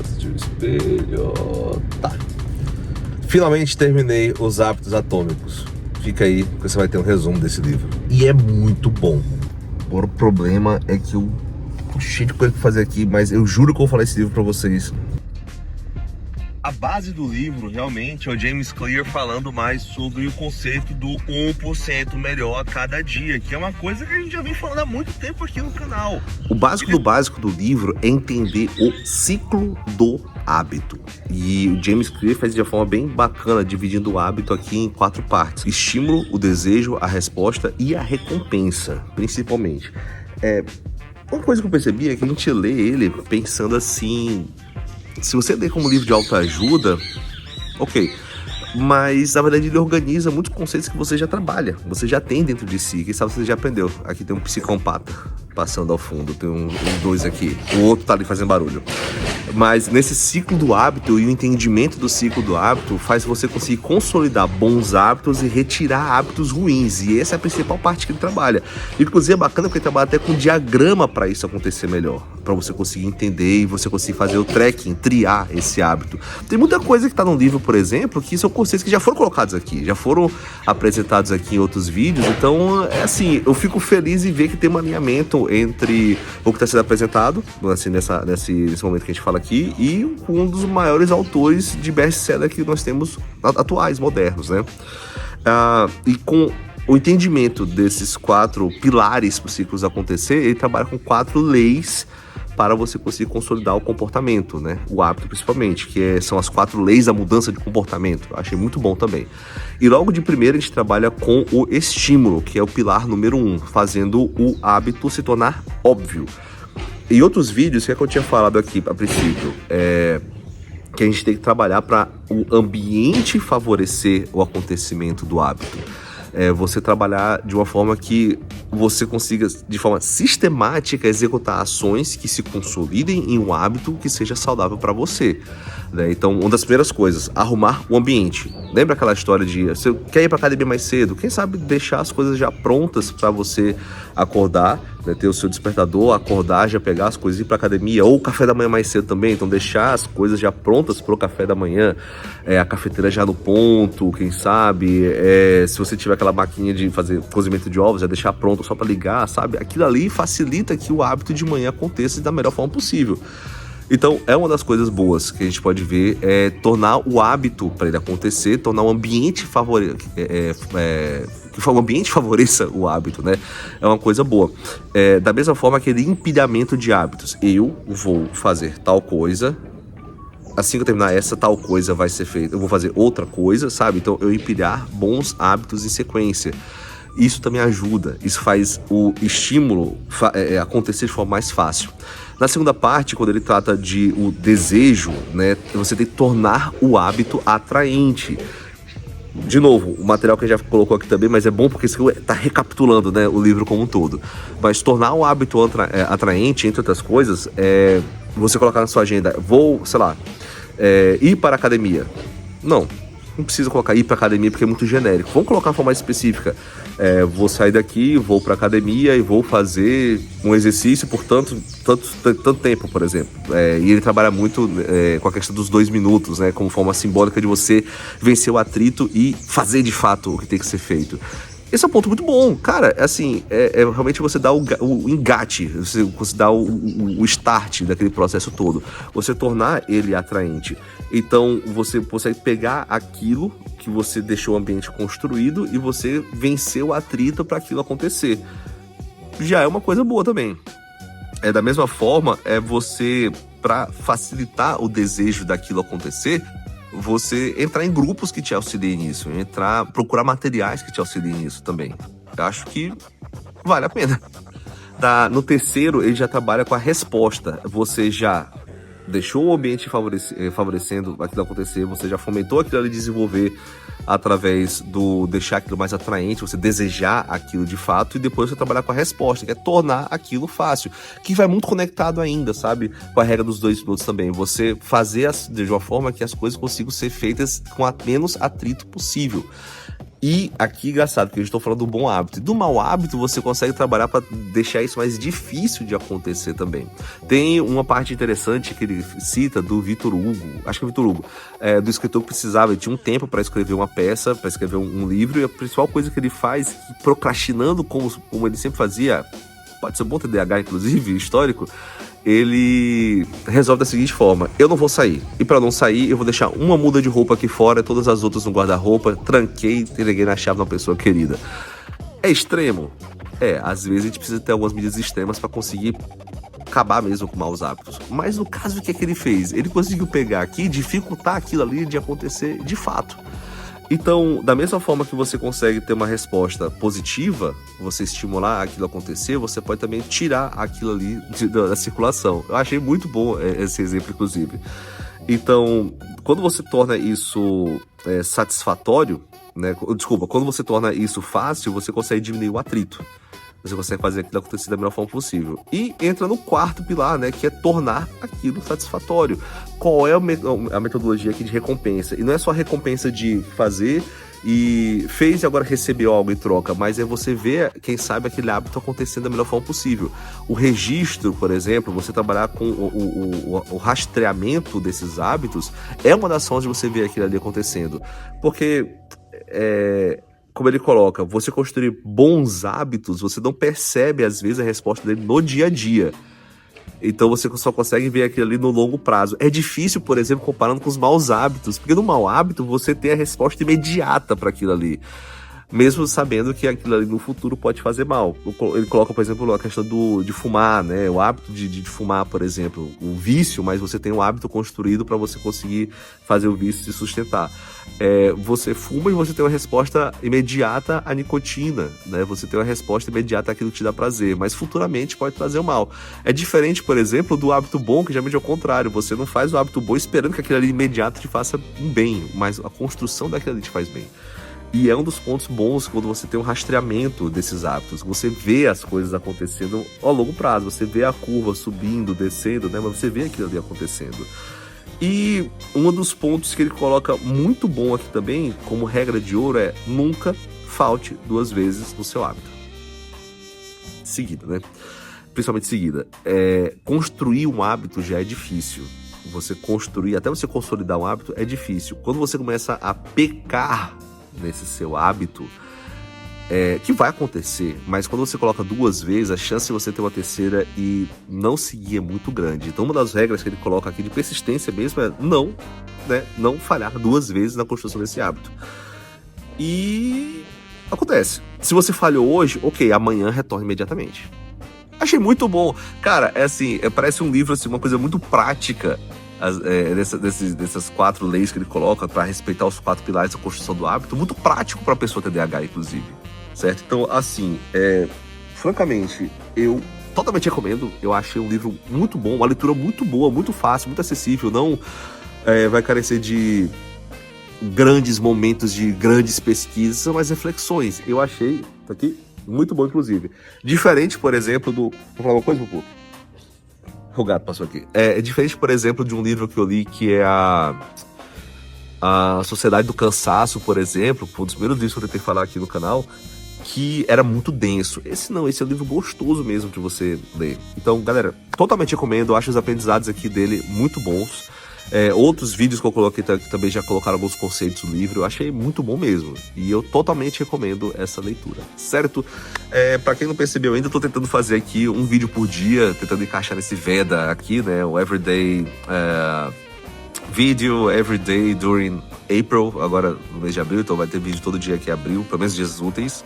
assistir o espelho. Tá. Finalmente terminei Os Hábitos Atômicos. Fica aí, porque você vai ter um resumo desse livro. E é muito bom. Agora o problema é que eu tô cheio de coisa pra fazer aqui, mas eu juro que eu vou falar esse livro pra vocês. A base do livro, realmente, é o James Clear falando mais sobre o conceito do 1% melhor a cada dia, que é uma coisa que a gente já vem falando há muito tempo aqui no canal. O básico do livro é entender o ciclo do hábito. E o James Clear faz de uma forma bem bacana, dividindo o hábito aqui em 4 partes. Estímulo, o desejo, a resposta e a recompensa, principalmente. Uma coisa que eu percebi é que a gente lê ele pensando assim... Se você lê como livro de autoajuda, ok. Mas, na verdade, ele organiza muitos conceitos que você já trabalha, você já tem dentro de si. Quem sabe você já aprendeu. Aqui tem um psicopata passando ao fundo, tem uns 2 aqui. O outro tá ali fazendo barulho. Mas nesse ciclo do hábito e o entendimento do ciclo do hábito faz você conseguir consolidar bons hábitos e retirar hábitos ruins. E essa é a principal parte que ele trabalha. Inclusive é bacana porque ele trabalha até com diagrama para isso acontecer melhor. Para você conseguir entender e você conseguir fazer o tracking, triar esse hábito. Tem muita coisa que está no livro, por exemplo, que são conceitos que já foram colocados aqui, já foram apresentados aqui em outros vídeos. Então, é assim, eu fico feliz em ver que tem um alinhamento entre o que está sendo apresentado, assim, nesse momento que a gente fala aqui, e um dos maiores autores de best-seller que nós temos atuais, modernos, né? E com o entendimento desses 4 pilares para os ciclos acontecer, ele trabalha com 4 leis para você conseguir consolidar o comportamento, né? O hábito principalmente, que são as 4 leis da mudança de comportamento. Eu achei muito bom também. E logo de primeiro a gente trabalha com o estímulo, que é o pilar número 1, fazendo o hábito se tornar óbvio. Em outros vídeos, o que eu tinha falado aqui a princípio, que a gente tem que trabalhar para o ambiente favorecer o acontecimento do hábito. Você trabalhar de uma forma que você consiga, de forma sistemática, executar ações que se consolidem em um hábito que seja saudável para você, né? Então, uma das primeiras coisas, arrumar o ambiente. Lembra aquela história de você quer ir para academia mais cedo? Quem sabe deixar as coisas já prontas para você acordar, né? Ter o seu despertador, acordar, já pegar as coisas e ir para academia, ou o café da manhã mais cedo também. Então, deixar as coisas já prontas para o café da manhã, a cafeteira já no ponto, quem sabe, se você tiver aquela maquininha de fazer cozimento de ovos, já deixar pronto só para ligar, sabe? Aquilo ali facilita que o hábito de manhã aconteça da melhor forma possível. Então, é uma das coisas boas que a gente pode ver, tornar o hábito para ele acontecer, tornar o ambiente que o ambiente favoreça o hábito, né? É uma coisa boa. Da mesma forma, aquele empilhamento de hábitos. Eu vou fazer tal coisa, assim que eu terminar essa tal coisa vai ser feita, eu vou fazer outra coisa, sabe? Então, eu empilhar bons hábitos em sequência. Isso também ajuda, isso faz o estímulo acontecer de forma mais fácil. Na segunda parte, quando ele trata de o desejo, né, você tem que tornar o hábito atraente. De novo, o material que a gente já colocou aqui também, mas é bom porque isso está recapitulando, né, o livro como um todo. Mas tornar o hábito atraente, entre outras coisas, você colocar na sua agenda, vou, sei lá, ir para a academia. Não precisa colocar ir para academia porque é muito genérico. Vamos colocar de forma mais específica. Vou sair daqui, vou para academia e vou fazer um exercício por tanto tempo, por exemplo. E ele trabalha muito com a questão dos 2 minutos, né, como forma simbólica de você vencer o atrito e fazer de fato o que tem que ser feito. Esse é um ponto muito bom, cara, assim, realmente você dá o engate, você dá o start daquele processo todo, você tornar ele atraente. Então, você consegue pegar aquilo que você deixou o ambiente construído e você vencer o atrito para aquilo acontecer. Já é uma coisa boa também. Da mesma forma, você, para facilitar o desejo daquilo acontecer, você entrar em grupos que te auxiliem nisso, procurar materiais que te auxiliem nisso também. Eu acho que vale a pena. No terceiro, ele já trabalha com a resposta. Você já deixou o ambiente favorecendo aquilo acontecer, você já fomentou aquilo ali desenvolver através do deixar aquilo mais atraente, você desejar aquilo de fato, e depois você trabalhar com a resposta, que é tornar aquilo fácil, que vai muito conectado ainda, sabe, com a regra dos 2 minutos também, você fazer de uma forma que as coisas consigam ser feitas com a menos atrito possível. E aqui, engraçado, que eu estou falando do bom hábito. E do mau hábito, você consegue trabalhar para deixar isso mais difícil de acontecer também. Tem uma parte interessante que ele cita do Victor Hugo, acho que é Victor Hugo, do escritor que precisava, ele tinha um tempo para escrever uma peça, para escrever um livro, e a principal coisa que ele faz, procrastinando como ele sempre fazia, pode ser um bom TDAH, inclusive, histórico, ele resolve da seguinte forma: eu não vou sair. E para não sair, eu vou deixar uma muda de roupa aqui fora, todas as outras no guarda-roupa, tranquei, entreguei na chave de uma pessoa querida. É extremo? Às vezes a gente precisa ter algumas medidas extremas para conseguir acabar mesmo com maus hábitos. Mas no caso, o que é que ele fez? Ele conseguiu pegar aqui e dificultar aquilo ali de acontecer de fato. Então, da mesma forma que você consegue ter uma resposta positiva, você estimular aquilo a acontecer, você pode também tirar aquilo ali da circulação. Eu achei muito bom esse exemplo, inclusive. Então, quando você torna isso satisfatório, né? Desculpa, quando você torna isso fácil, você consegue diminuir o atrito. Você consegue fazer aquilo acontecer da melhor forma possível. E entra no quarto pilar, né? Que é tornar aquilo satisfatório. Qual é a metodologia aqui de recompensa? E não é só a recompensa de fazer e fez e agora recebeu algo em troca, mas é você ver, quem sabe, aquele hábito acontecendo da melhor forma possível. O registro, por exemplo, você trabalhar com o rastreamento desses hábitos é uma das formas de você ver aquilo ali acontecendo. Porque como ele coloca, você construir bons hábitos, você não percebe, às vezes, a resposta dele no dia a dia. Então você só consegue ver aquilo ali no longo prazo. É difícil, por exemplo, comparando com os maus hábitos, porque no mau hábito você tem a resposta imediata para aquilo ali, mesmo sabendo que aquilo ali no futuro pode fazer mal. Ele coloca, por exemplo, a questão de fumar, né? O hábito de fumar, por exemplo, o vício, mas você tem um hábito construído para você conseguir fazer o vício se sustentar. Você fuma e você tem uma resposta imediata à nicotina, né? Você tem uma resposta imediata àquilo que te dá prazer, mas futuramente pode trazer o mal. É diferente, por exemplo, do hábito bom, que geralmente é o contrário. Você não faz o hábito bom esperando que aquilo ali imediato te faça um bem, mas a construção daquilo ali te faz bem. E é um dos pontos bons quando você tem um rastreamento desses hábitos. Você vê as coisas acontecendo ao longo prazo. Você vê a curva subindo, descendo, né? Mas você vê aquilo ali acontecendo. E um dos pontos que ele coloca muito bom aqui também, como regra de ouro, é nunca falte 2 vezes no seu hábito. Seguida, né? Principalmente seguida. Construir um hábito já é difícil. Você construir, até você consolidar um hábito, é difícil. Quando você começa a pecar nesse seu hábito, que vai acontecer, mas quando você coloca 2 vezes, a chance de você ter uma terceira e não seguir é muito grande. Então uma das regras que ele coloca aqui de persistência mesmo é não falhar 2 vezes na construção desse hábito. E acontece. Se você falhou hoje, ok, amanhã retorna imediatamente. Achei muito bom. Cara, parece um livro, assim, uma coisa muito prática, dessas 4 leis que ele coloca para respeitar os 4 pilares da construção do hábito, muito prático para a pessoa TDAH, inclusive, certo? Então, assim, francamente, eu totalmente recomendo. Eu achei um livro muito bom, uma leitura muito boa, muito fácil, muito acessível, não vai carecer de grandes momentos, de grandes pesquisas, são mais reflexões. Eu achei, tá aqui, muito bom, inclusive. Diferente, por exemplo, Vou falar uma coisa, Pupu? O gato passou aqui. É diferente, por exemplo, de um livro que eu li, que é a Sociedade do Cansaço, por exemplo, um dos primeiros livros que eu tentei falar aqui no canal, que era muito denso. Esse é um livro gostoso mesmo de você ler. Então, galera, totalmente recomendo. Eu acho os aprendizados aqui dele muito bons. Outros vídeos que eu coloquei que também já colocaram alguns conceitos no livro, eu achei muito bom mesmo. E eu totalmente recomendo essa leitura, certo? Pra quem não percebeu ainda, eu tô tentando fazer aqui um vídeo por dia, tentando encaixar nesse Veda aqui, né? O Everyday Video, Everyday During April, agora no mês de abril, então vai ter vídeo todo dia aqui em abril, pelo menos dias úteis.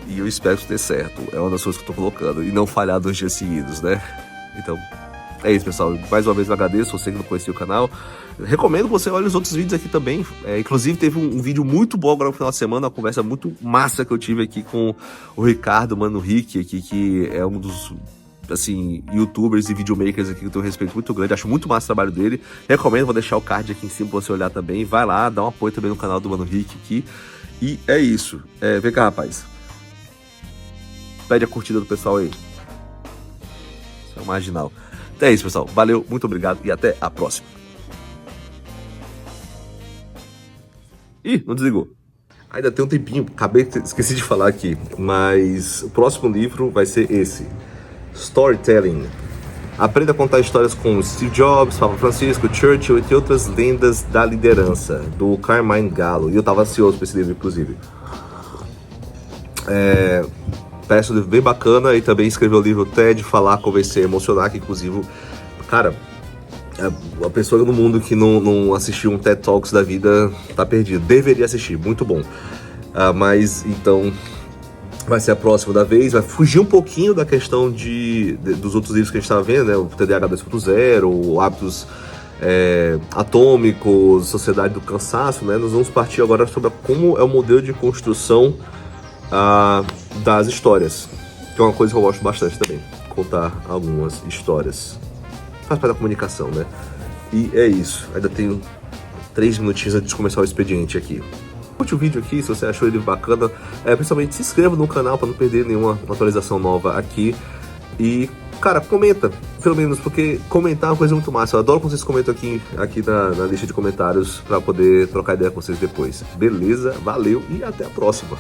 E eu espero que dê certo. É uma das coisas que eu tô colocando. E não falhar 2 dias seguidos, né? Então, é isso, pessoal. Mais uma vez eu agradeço você que não conhecia o canal. Eu recomendo que você olhe os outros vídeos aqui também. Inclusive, teve um vídeo muito bom agora no final de semana, uma conversa muito massa que eu tive aqui com o Ricardo Mano Rick, aqui, que é um dos, assim, youtubers e videomakers aqui que eu tenho um respeito muito grande. Acho muito massa o trabalho dele. Recomendo, vou deixar o card aqui em cima pra você olhar também. Vai lá, dá um apoio também no canal do Mano Rick aqui. E é isso. Vem cá, rapaz. Pede a curtida do pessoal aí. Isso é o marginal. Então é isso, pessoal. Valeu, muito obrigado e até a próxima. Ih, não desligou. Ainda tem um tempinho, esqueci de falar aqui, mas o próximo livro vai ser esse, Storytelling. Aprenda a contar histórias com Steve Jobs, Papa Francisco, Churchill e outras lendas da liderança, do Carmine Gallo. E eu tava ansioso por esse livro, inclusive. Parece um livro bem bacana, e também escreveu o livro TED, Falar, Convencer, Emocionar, que inclusive, cara, a pessoa no mundo que não assistiu um TED Talks da vida tá perdido. Deveria assistir, muito bom. Mas então vai ser a próxima da vez, vai fugir um pouquinho da questão dos outros livros que a gente estava vendo, né? O TDAH 2.0, Hábitos Atômicos, Sociedade do Cansaço, né? Nós vamos partir agora sobre como é o modelo de construção das histórias, que é uma coisa que eu gosto bastante também, contar algumas histórias. Faz parte da comunicação, né? E é isso, ainda tenho 3 minutinhos antes de começar o expediente aqui. Curte o vídeo aqui se você achou ele bacana, principalmente se inscreva no canal para não perder nenhuma atualização nova aqui. E, cara, comenta, pelo menos, porque comentar é uma coisa muito massa. Eu adoro quando vocês comentam aqui na lista de comentários para poder trocar ideia com vocês depois. Beleza? Valeu e até a próxima!